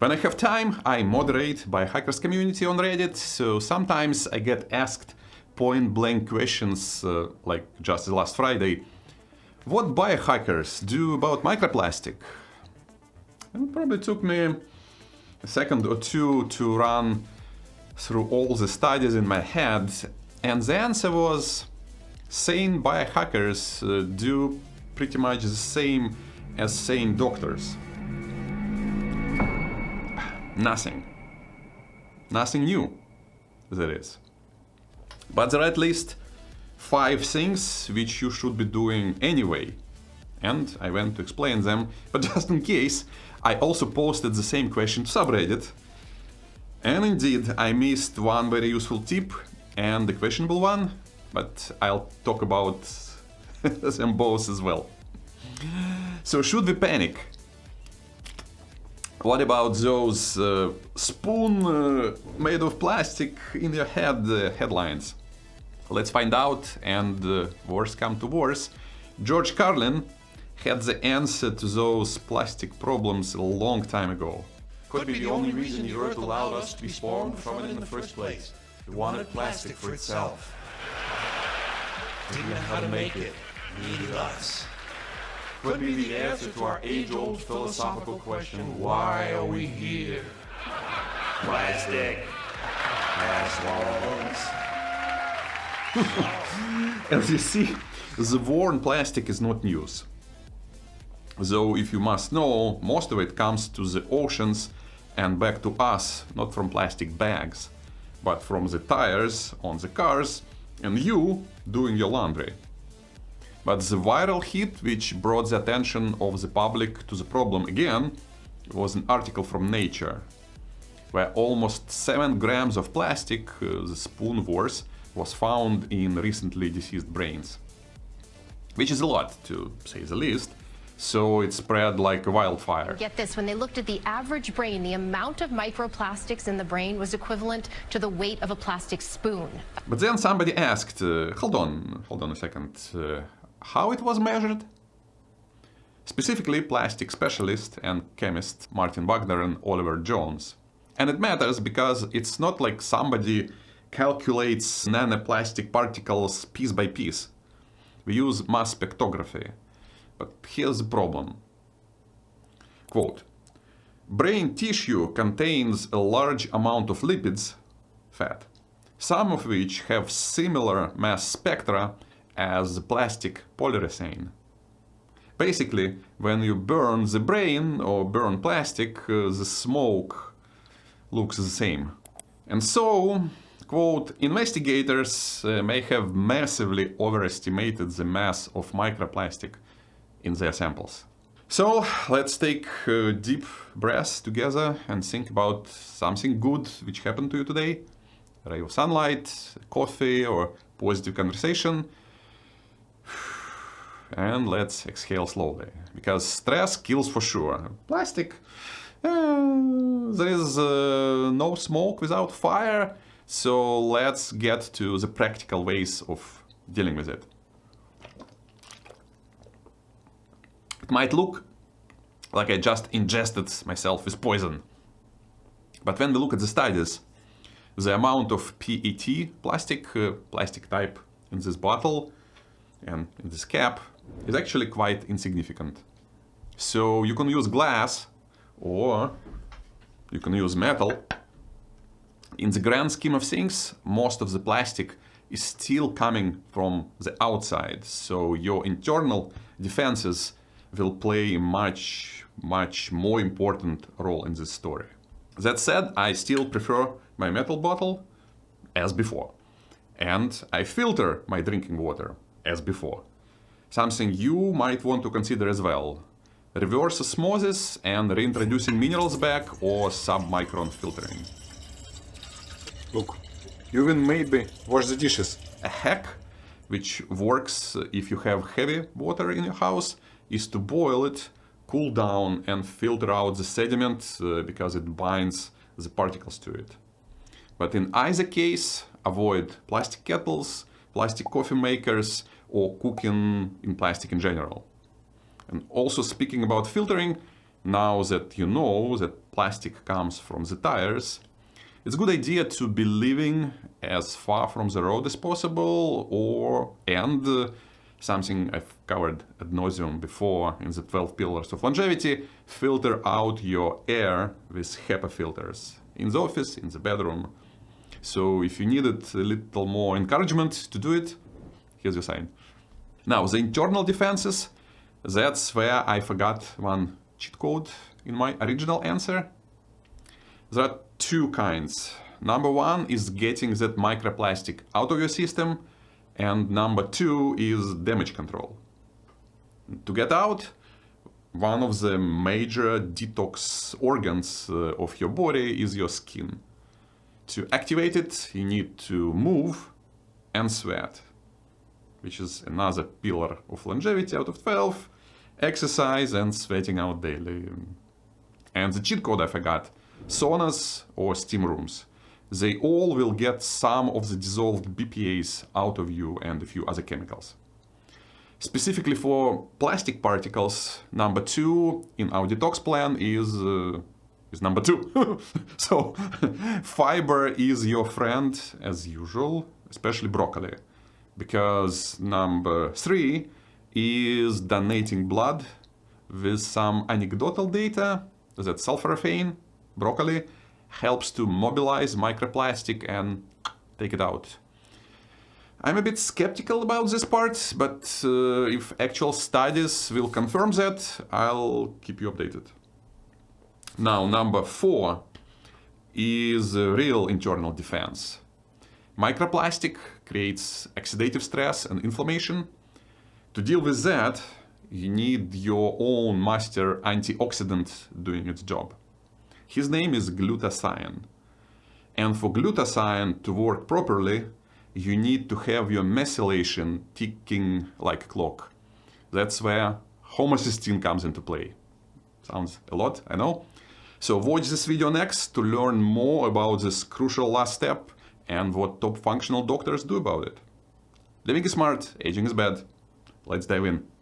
When I have time, I moderate Biohackers community on Reddit, so sometimes I get asked point-blank questions, like just last Friday. What biohackers do about microplastic? And it probably took me a second or two to run through all the studies in my head, and the answer was sane biohackers do pretty much the same as sane doctors. Nothing. Nothing new, that is. But there are at least 5 things which you should be doing anyway. And I went to explain them, but just in case, I also posted the same question to subreddit. And indeed, I missed one very useful tip and the questionable one, but I'll talk about them both as well. So should we panic? What about those spoon made of plastic in your head headlines? Let's find out, and worse come to worse, George Carlin had the answer to those plastic problems a long time ago. Could be the only reason the Earth allowed us to be spawned from it in the first place. It wanted plastic for itself. Didn't know how to make it. Needed us. Could be the answer to our age-old philosophical question, why are we here? Plastic has lungs. As you see, the war on plastic is not news. Though, if you must know, most of it comes to the oceans and back to us, not from plastic bags, but from the tires on the cars and you doing your laundry. But the viral hit which brought the attention of the public to the problem again was an article from Nature, where almost 7 grams of plastic, the spoonworth, was found in recently deceased brains. Which is a lot, to say the least, so it spread like a wildfire. Get this, when they looked at the average brain, the amount of microplastics in the brain was equivalent to the weight of a plastic spoon. But then somebody asked, hold on a second, how it was measured? Specifically, plastic specialist and chemist Martin Wagner and Oliver Jones. And it matters because it's not like somebody calculates nanoplastic particles piece by piece. We use mass spectrography. But here's the problem. Quote, brain tissue contains a large amount of lipids, fat, some of which have similar mass spectra as the plastic polyurethane. Basically, when you burn the brain or burn plastic, the smoke looks the same. And so, quote, investigators may have massively overestimated the mass of microplastic in their samples. So, let's take a deep breath together and think about something good which happened to you today. A ray of sunlight, coffee, or positive conversation. And let's exhale slowly, because stress kills for sure. Plastic, there is no smoke without fire, so let's get to the practical ways of dealing with it. It might look like I just ingested myself with poison, but when we look at the studies, the amount of PET, plastic type in this bottle and in this cap is actually quite insignificant. So you can use glass or you can use metal. In the grand scheme of things, most of the plastic is still coming from the outside, so your internal defenses will play a much more important role in this story. That said, I still prefer my metal bottle as before, and I filter my drinking water as before. Something you might want to consider as well. Reverse osmosis and reintroducing minerals back, or submicron filtering. Look, you even made me wash the dishes. A hack, which works if you have heavy water in your house, is to boil it, cool down, and filter out the sediment because it binds the particles to it. But in either case, avoid plastic kettles, plastic coffee makers, or cooking in plastic in general. And also, speaking about filtering, now that you know that plastic comes from the tires, it's a good idea to be living as far from the road as possible, and something I've covered ad nauseum before in the 12 pillars of longevity, filter out your air with HEPA filters in the office, in the bedroom. So if you needed a little more encouragement to do it, here's your sign. Now, the internal defenses, that's where I forgot one cheat code in my original answer. There are two kinds. Number one is getting that microplastic out of your system, and number two is damage control. To get out, one of the major detox organs of your body is your skin. To activate it, you need to move and sweat, which is another pillar of longevity out of 12, exercise and sweating out daily. And the cheat code I forgot, saunas or steam rooms. They all will get some of the dissolved BPAs out of you and a few other chemicals. Specifically for plastic particles, number 2 in our detox plan is number 2. So fiber is your friend as usual, especially broccoli, because number 3 is donating blood with some anecdotal data that sulforaphane, broccoli, helps to mobilize microplastic and take it out. I'm a bit skeptical about this part, but if actual studies will confirm that, I'll keep you updated. Now, number 4 is a real internal defense. Microplastic creates oxidative stress and inflammation. To deal with that, you need your own master antioxidant doing its job. His name is glutathione. And for glutathione to work properly, you need to have your methylation ticking like a clock. That's where homocysteine comes into play. Sounds a lot, I know. So watch this video next to learn more about this crucial last step and what top functional doctors do about it. Living is smart, aging is bad. Let's dive in.